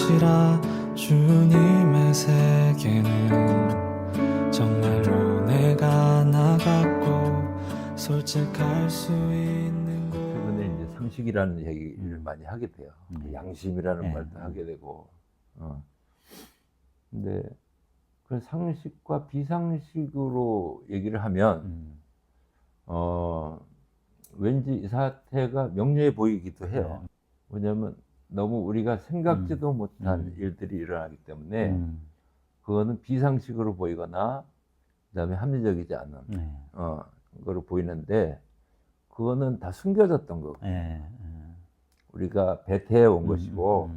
것이라 주님의 세계는 정말로 내가 나갔고 솔직할 수 있는 곳. 최근에 이제 상식이라는 얘기를 많이 하게 돼요. 양심이라는 네. 말도 하게 되고. 근데 그 상식과 비상식으로 얘기를 하면 왠지 이 사태가 명료해 보이기도 해요. 왜냐하면 너무 우리가 생각지도 못한 일들이 일어나기 때문에 그거는 비상식으로 보이거나 그다음에 합리적이지 않은 거로 보이는데 그거는 다 숨겨졌던 거고 우리가 배태해 온 것이고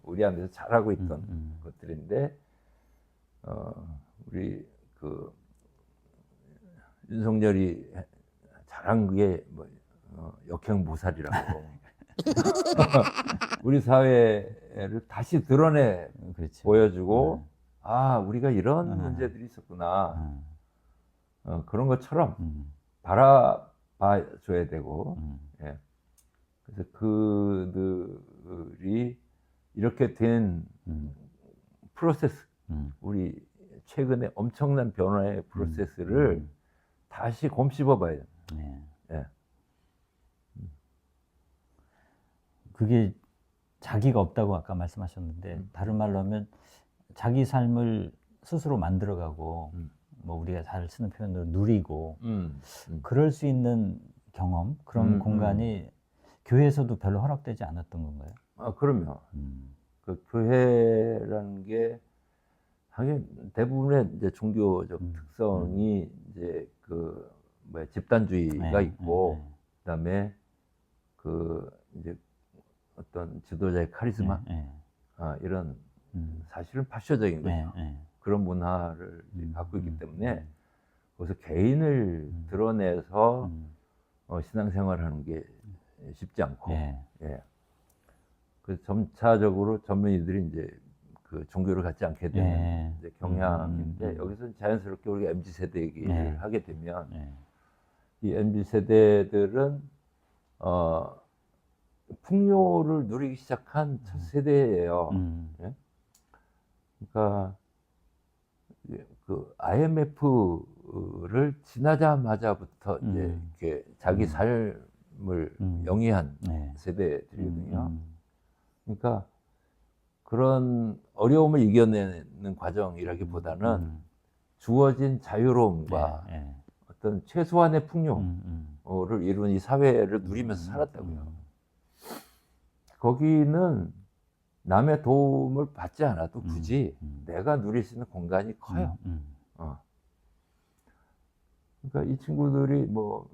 우리 안에서 잘하고 있던 것들인데 우리 그 윤석열이 잘한 게 뭐 역행무살이라고 우리 사회를 다시 드러내 그렇죠. 보여주고 아 우리가 이런 문제들이 있었구나 그런 것처럼 바라봐 줘야 되고 예. 그래서 그들이 이렇게 된 프로세스 우리 최근에 엄청난 변화의 프로세스를 다시 곰씹어 봐야 돼요. 예. 그게 자기가 없다고 아까 말씀하셨는데 다른 말로 하면 자기 삶을 스스로 만들어가고 뭐 우리가 잘 쓰는 표현으로 누리고 그럴 수 있는 경험 그런 공간이 교회에서도 별로 허락되지 않았던 건가요? 아 그럼요. 그 교회라는 게 하긴 대부분의 이제 종교적 특성이 이제 그 뭐야 집단주의가 있고 그다음에 그 이제 어떤 지도자의 카리스마 이런 사실은 파쇼적인 거죠. 그런 문화를 갖고 있기 때문에 거기서 개인을 드러내서 신앙생활하를 하는 게 쉽지 않고 예. 그래서 점차적으로 젊은이들이 이제 그 종교를 갖지 않게 되는 이제 경향인데 여기서 자연스럽게 우리가 MZ 세대 얘기를 하게 되면 이 MZ 세대들은 풍요를 누리기 시작한 첫 세대예요. 예? 그러니까 그 IMF를 지나자마자부터 이제 이렇게 자기 삶을 영위한 세대들이거든요. 그러니까 그런 어려움을 이겨내는 과정이라기보다는 주어진 자유로움과 어떤 최소한의 풍요를 이룬 이 사회를 누리면서 살았다고요. 거기는 남의 도움을 받지 않아도 굳이 내가 누릴 수 있는 공간이 커요. 그러니까 이 친구들이 뭐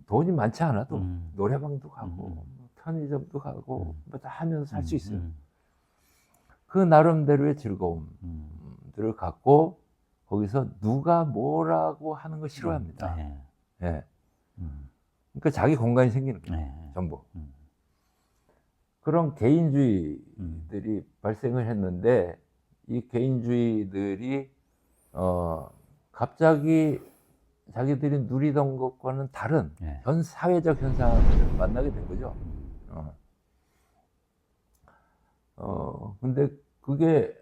돈이 많지 않아도 노래방도 가고 편의점도 가고 뭐 다 하면서 살 수 있어요. 그 나름대로의 즐거움들을 갖고 거기서 누가 뭐라고 하는 거 싫어합니다. 예. 그러니까 자기 공간이 생기는 거예요. 전부. 그런 개인주의들이 발생을 했는데 이 개인주의들이 갑자기 자기들이 누리던 것과는 다른 현 사회적 현상을 만나게 된 거죠. 근데 그게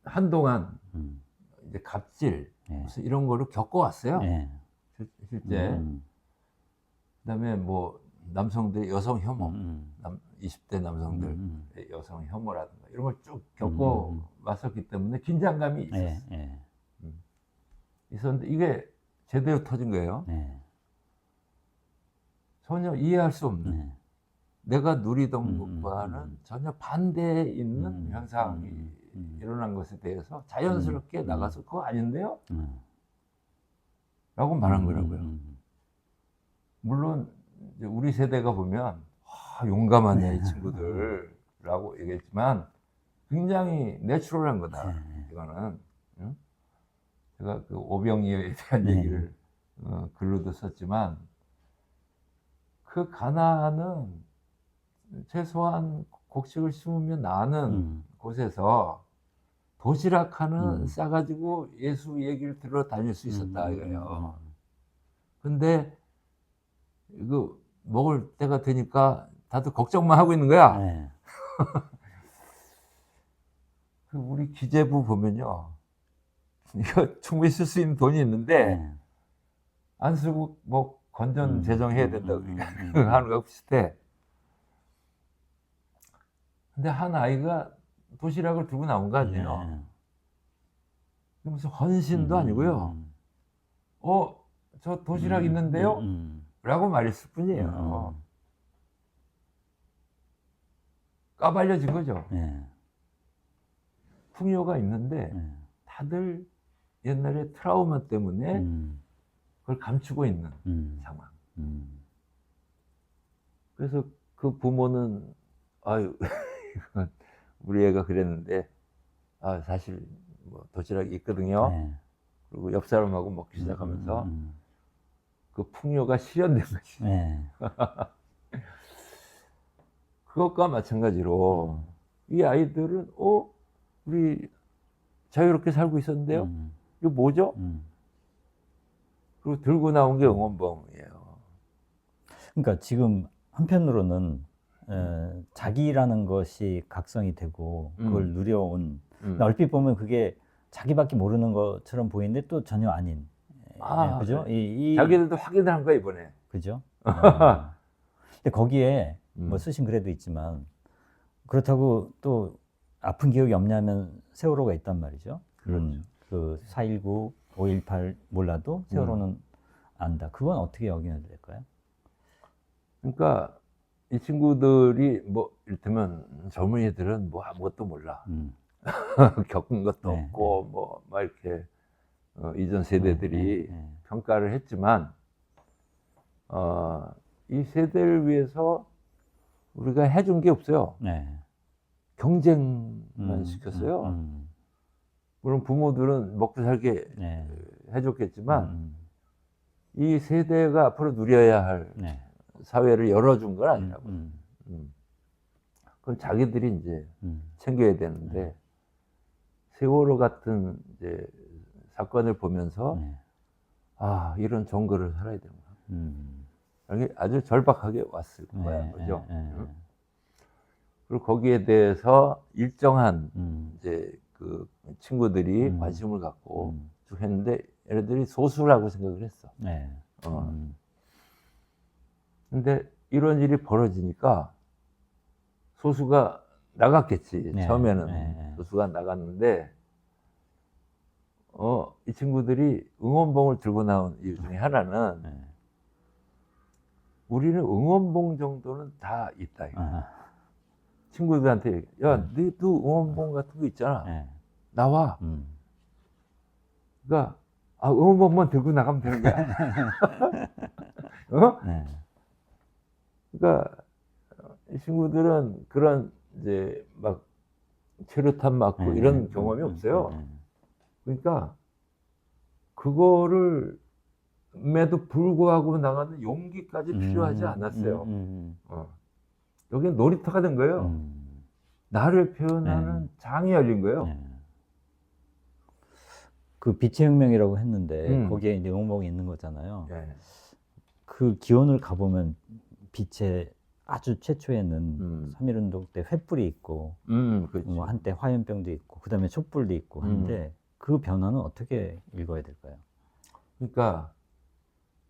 한동안 이제 갑질 무슨 이런 거를 겪어왔어요. 실제. 그다음에 뭐 남성들 여성 혐오, 20대 남성들 여성 혐오라든가 이런 걸 쭉 겪어 왔었기 때문에 긴장감이 있었어요. 있었는데 이게 제대로 터진 거예요. 전혀 이해할 수 없는 내가 누리던 것과는 전혀 반대에 있는 현상이 일어난 것에 대해서 자연스럽게 나가서 그거 아닌데요? 라고 말한 거라고요. 물론 이제 우리 세대가 보면 용감하네 이 친구들 라고 얘기했지만 굉장히 내추럴한 거다. 이거는 제가 그 오병이어에 대한 얘기를 글로도 썼지만 그 가나안은 최소한 곡식을 심으면 나는 곳에서 도시락 하나 싸가지고 예수 얘기를 들어 다닐 수 있었다 이거예요. 근데 이거 먹을 때가 되니까 다들 걱정만 하고 있는 거야. 그 우리 기재부 보면요, 이거 충분히 쓸 수 있는 돈이 있는데 네. 안 쓰고 뭐 건전 재정해야 된다고 하는 거 비슷해. 근데 한 아이가 도시락을 들고 나온 거 아니에요. 네. 이게 무슨 헌신도 아니고요. 저 도시락 있는데요? 라고 말했을 뿐이에요. 까발려진 거죠. 네. 풍요가 있는데 다들 옛날에 트라우마 때문에 그걸 감추고 있는 상황. 그래서 그 부모는 아유 이건 우리 애가 그랬는데 사실 뭐 도시락이 있거든요. 네. 그리고 옆 사람하고 먹기 시작하면서 그 풍요가 실현된 거지. 네. 그것과 마찬가지로 이 아이들은 우리 자유롭게 살고 있었는데요. 이거 뭐죠? 그리고 들고 나온 게 응원봉이에요. 그러니까 지금 한편으로는 자기라는 것이 각성이 되고 그걸 누려온 얼핏 보면 그게 자기밖에 모르는 것처럼 보이는데 또 전혀 아닌. 그죠? 네. 자기들도 확인을 한 거야 이번에. 그죠? 근데 거기에 뭐 쓰신 글에도 있지만 그렇다고 또 아픈 기억이 없냐면 세월호가 있단 말이죠. 그렇죠. 그 4.19, 5.18 몰라도 세월호는 안다. 그건 어떻게 여기면 될까요? 그러니까 이 친구들이 뭐 이를테면 젊은이들은 뭐 아무것도 몰라. 겪은 것도 네, 없고 뭐 막 이렇게 이전 세대들이 평가를 했지만 이 세대를 위해서 우리가 해준 게 없어요. 네. 경쟁만 시켰어요. 물론 부모들은 먹고 살게 해줬겠지만 이 세대가 앞으로 누려야 할 사회를 열어준 건 아니라고. 그건 자기들이 이제 챙겨야 되는데 세월호 같은 이제 사건을 보면서 이런 정글을 살아야 되는구나. 이게 아주 절박하게 왔을 거야, 그죠? 그리고 거기에 대해서 일정한 이제 그 친구들이 관심을 갖고 쭉 했는데 얘네들이 소수라고 생각을 했어. 근데 이런 일이 벌어지니까 소수가 나갔겠지. 처음에는 소수가 나갔는데 이 친구들이 응원봉을 들고 나온 이유 중에 하나는 우리는 응원봉 정도는 다 있다. 친구들한테 야, 너도 응원봉 같은 거 있잖아. 나와. 그러니까 응원봉만 들고 나가면 되는 거야. 그러니까 이 친구들은 그런 이제 막 체류탄 맞고 이런 경험이 없어요. 그러니까 그거를 에도 불구하고 나가는 용기까지 필요하지 않았어요. 여기는 놀이터가 된 거예요. 나를 표현하는 장이 열린 거예요. 그 빛의 혁명이라고 했는데 거기에 이제 응원봉이 있는 거잖아요. 그 기원을 가보면 빛의 아주 최초에는 3.1운동 때 횃불이 있고 뭐 한때 화염병도 있고 그 다음에 촛불도 있고 하는데 그 변화는 어떻게 읽어야 될까요? 그러니까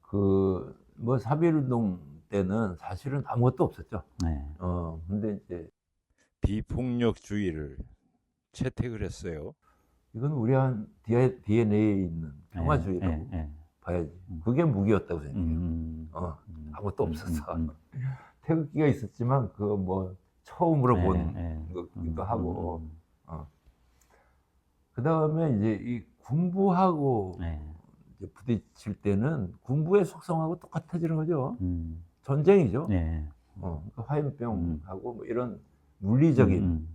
그 뭐 3.1운동 때는 사실은 아무것도 없었죠. 근데 이제 비폭력주의를 채택을 했어요. 이건 우리 한 DNA에 있는 평화주의라고 봐야지. 그게 무기였다고 생각해요. 아무것도 없었어. 태극기가 있었지만 그거 뭐 처음으로 본 거기도 하고. 그 다음에 이제 이 군부하고 이제 부딪힐 때는 군부의 속성하고 똑같아지는 거죠. 전쟁이죠. 그러니까 화염병하고 뭐 이런 물리적인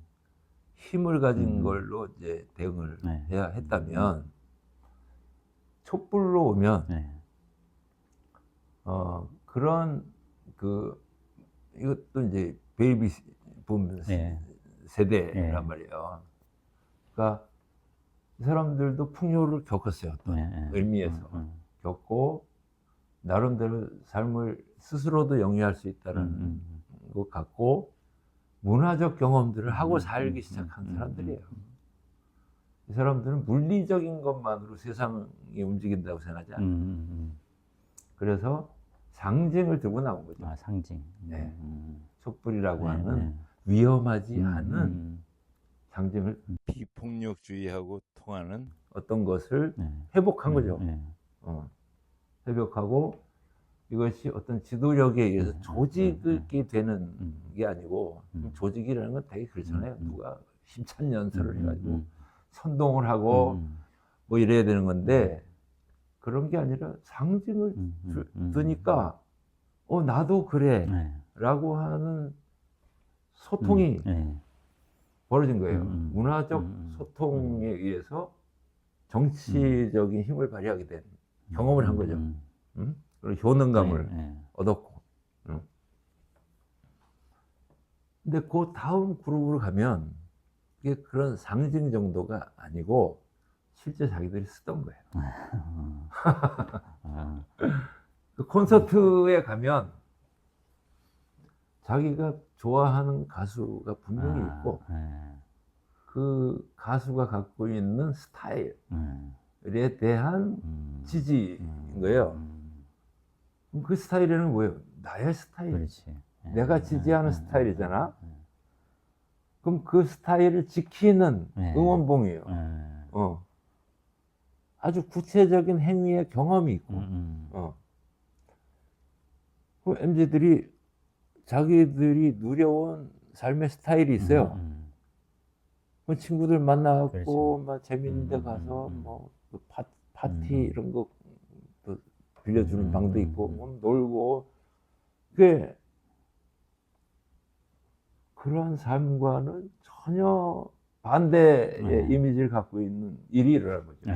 힘을 가진 걸로 이제 대응을 해야 했다면 촛불로 오면 그런 그 이것도 이제 베이비 붐 세대란 말이에요. 그러니까 이 사람들도 풍요를 겪었어요. 어떤 의미에서 겪고 나름대로 삶을 스스로도 영위할 수 있다는 것 같고 문화적 경험들을 하고 살기 시작한 사람들이에요. 이 사람들은 물리적인 것만으로 세상이 움직인다고 생각하지 않아요. 그래서 상징을 들고 나온 거죠. 아, 상징. 네. 촛불이라고 네, 하는 네. 위험하지 않은 상징을 비폭력주의하고 통하는 어떤 것을 네. 회복한 거죠. 네. 회복하고 이것이 어떤 지도력에 의해서 네. 조직이 되는 게 아니고 음. 조직이라는 건 되게 그렇잖아요. 누가 힘찬연설을 음. 해가지고 선동을 하고 뭐 이래야 되는 건데 그런 게 아니라 상징을 드니까 나도 그래 네. 라고 하는 소통이 네. 벌어진 거예요. 문화적 소통에 의해서 정치적인 힘을 발휘하게 된 경험을 한 거죠. 그리고 효능감을 얻었고. 근데 그 다음 그룹으로 가면 이게 그런 상징 정도가 아니고 실제 자기들이 쓰던 거예요. 그 콘서트에 가면 자기가 좋아하는 가수가 분명히 있고 그 가수가 갖고 있는 스타일에 대한 지지인 거예요. 그럼 그 스타일에는 뭐예요? 나의 스타일. 그렇지. 내가 지지하는 스타일이잖아. 그럼 그 스타일을 지키는 응원봉이에요. 아주 구체적인 행위의 경험이 있고. 그럼 MZ들이 자기들이 누려온 삶의 스타일이 있어요. 그 친구들 만나고 그렇죠. 막 재밌는 데 가서 뭐 파티 이런 거 빌려주는 방도 있고 뭐 놀고 그게 그런 삶과는 전혀 반대의 이미지를 갖고 있는 일이 일어나는 거죠.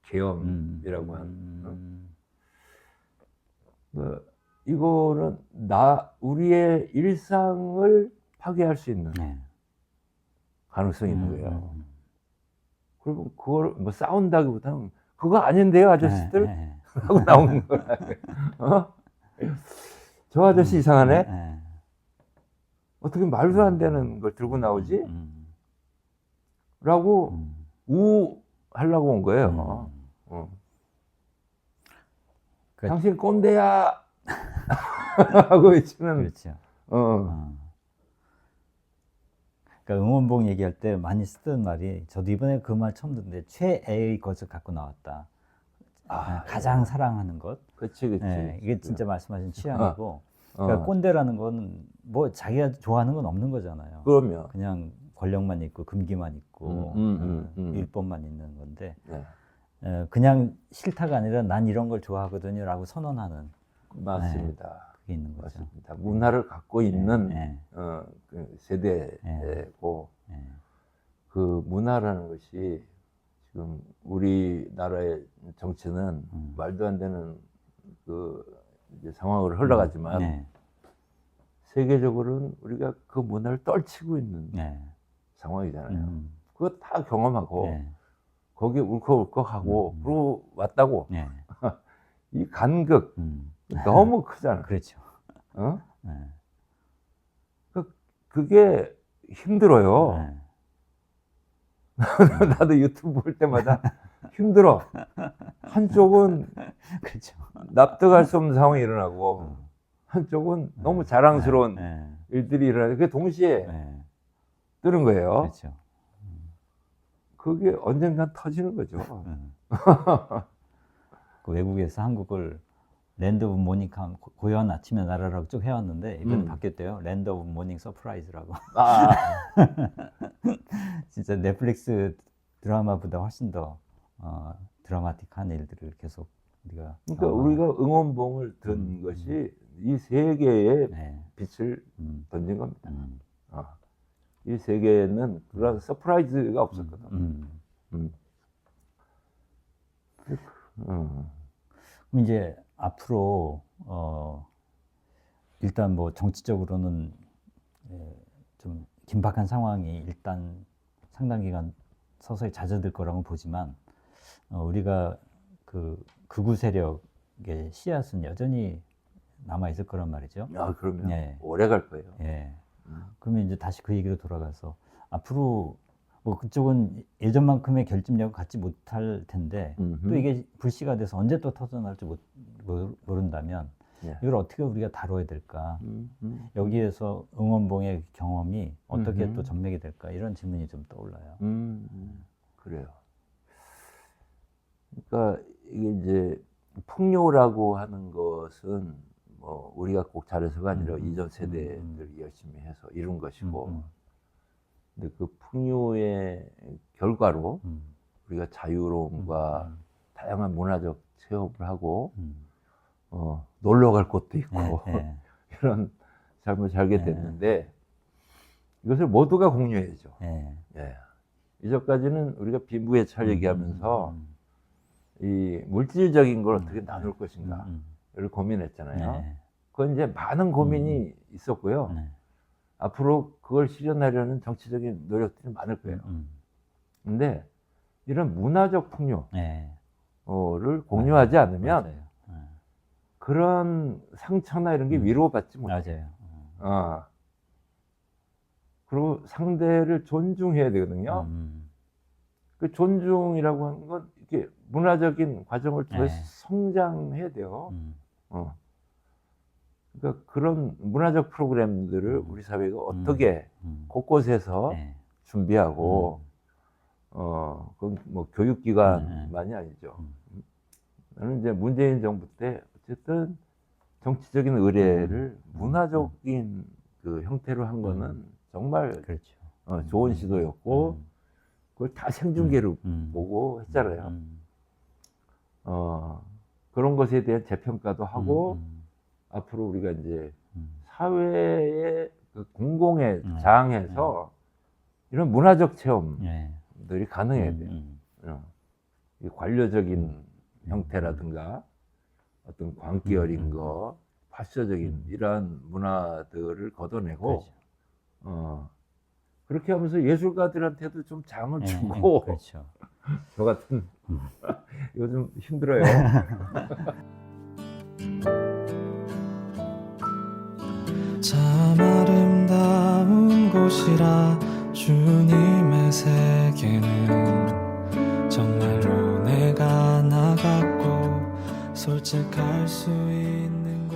계엄이라고 하는. 이거는 우리의 일상을 파괴할 수 있는 가능성이 있는 거예요. 그리고 그걸 뭐 싸운다기보다는 그거 아닌데요, 아저씨들? 하고 나오는 거야. 저 아저씨 이상하네? 어떻게 말도 안 되는 걸 들고 나오지? 라고 우하려고 온 거예요. 당신 꼰대야! 하고 외치는. 그렇죠. 그러니까 응원봉 얘기할 때 많이 쓰던 말이, 저도 이번에 그 말 처음 듣는데, 최애의 것을 갖고 나왔다. 가장 사랑하는 것. 그치. 이게 진짜 말씀하신 취향이고, 그러니까 꼰대라는 건 뭐 자기가 좋아하는 건 없는 거잖아요. 그럼요. 그냥 권력만 있고 금기만 있고 율법만 있는 건데, 그냥 싫다가 아니라 난 이런 걸 좋아하거든요 라고 선언하는. 맞습니다. 그게 있는 거죠. 맞습니다. 문화를 갖고 있는 그 세대고 그 문화라는 것이 지금 우리나라의 정치는 말도 안 되는 그 이제 상황으로 흘러가지만 세계적으로는 우리가 그 문화를 떨치고 있는 상황이잖아요. 그거 다 경험하고 거기에 울컥울컥하고 그러고 왔다고. 이 간극 너무 크잖아. 그렇죠. 그게 힘들어요. 나도 유튜브 볼 때마다 힘들어. 한쪽은 그렇죠. 납득할 수 없는 상황이 일어나고 한쪽은 너무 자랑스러운 일들이 일어나고 그게 동시에 뜨는 거예요. 그렇죠. 그게 언젠간 터지는 거죠. 그 외국에서 한국을 랜드 오브 모닝 고요한 아침의 나라라고 쭉 해왔는데 이번에 바뀌었대요. 랜드 오브 모닝 서프라이즈라고. 진짜 넷플릭스 드라마보다 훨씬 더 드라마틱한 일들을 계속 우리가. 그러니까 우리가 응원봉을 든 것이 이 세계에 빛을 던진 겁니다. 이 세계에는 그런 서프라이즈가 없었거든. 그럼 이제 앞으로 일단 뭐 정치적으로는 좀 긴박한 상황이 일단 상당 기간 서서히 잦아들 거라고 보지만 우리가 그 극우 세력의 씨앗은 여전히 남아 있을 거란 말이죠. 그러면 오래 갈 거예요. 그러면 이제 다시 그 얘기로 돌아가서 앞으로 뭐 그쪽은 예전만큼의 결집력을 갖지 못할 텐데 또 이게 불씨가 돼서 언제 또 터져나올지 모른다면 예. 이걸 어떻게 우리가 다뤄야 될까? 여기에서 응원봉의 경험이 어떻게 또 전맥이 될까? 이런 질문이 좀 떠올라요. 그래요. 그러니까 이게 이제 풍요라고 하는 것은 뭐 우리가 꼭 잘해서가 아니라 이전 세대들이 열심히 해서 이룬 것이고, 근데 그 풍요의 결과로 우리가 자유로움과 다양한 문화적 체험을 하고 놀러 갈 곳도 있고 이런 삶을 살게 됐는데 이것을 모두가 공유해야죠. 예. 이전까지는 우리가 빈부애착 얘기하면서 이 물질적인 걸 어떻게 나눌 것인가를 고민했잖아요. 그건 이제 많은 고민이 있었고요. 앞으로 그걸 실현하려는 정치적인 노력들이 많을 거예요. 근데 이런 문화적 풍요를 공유하지 않으면 그런 상처나 이런 게 위로받지 못해요. 그리고 상대를 존중해야 되거든요. 그 존중이라고 하는 건 이렇게 문화적인 과정을 통해서 성장해야 돼요. 그러니까 그런 문화적 프로그램들을 우리 사회가 어떻게 곳곳에서 준비하고, 그건 뭐 교육기관만이 아니죠. 나는 이제 문재인 정부 때 어쨌든 정치적인 의례를 문화적인 그 형태로 한 거는 정말 좋은 시도였고, 그걸 다 생중계로 보고 했잖아요. 그런 것에 대한 재평가도 하고, 앞으로 우리가 이제 사회의 그 공공에 장해서 이런 문화적 체험들이 가능해야 돼요. 이 관료적인 형태라든가 어떤 광기 어린 거, 파쇼적인 이러한 문화들을 걷어내고, 그렇게 하면서 예술가들한테도 좀 장을 주고, 저 같은 요즘 힘들어요. 참 아름다운 곳이라 주님의 세계는 정말로 내가 나갔고 솔직할 수 있는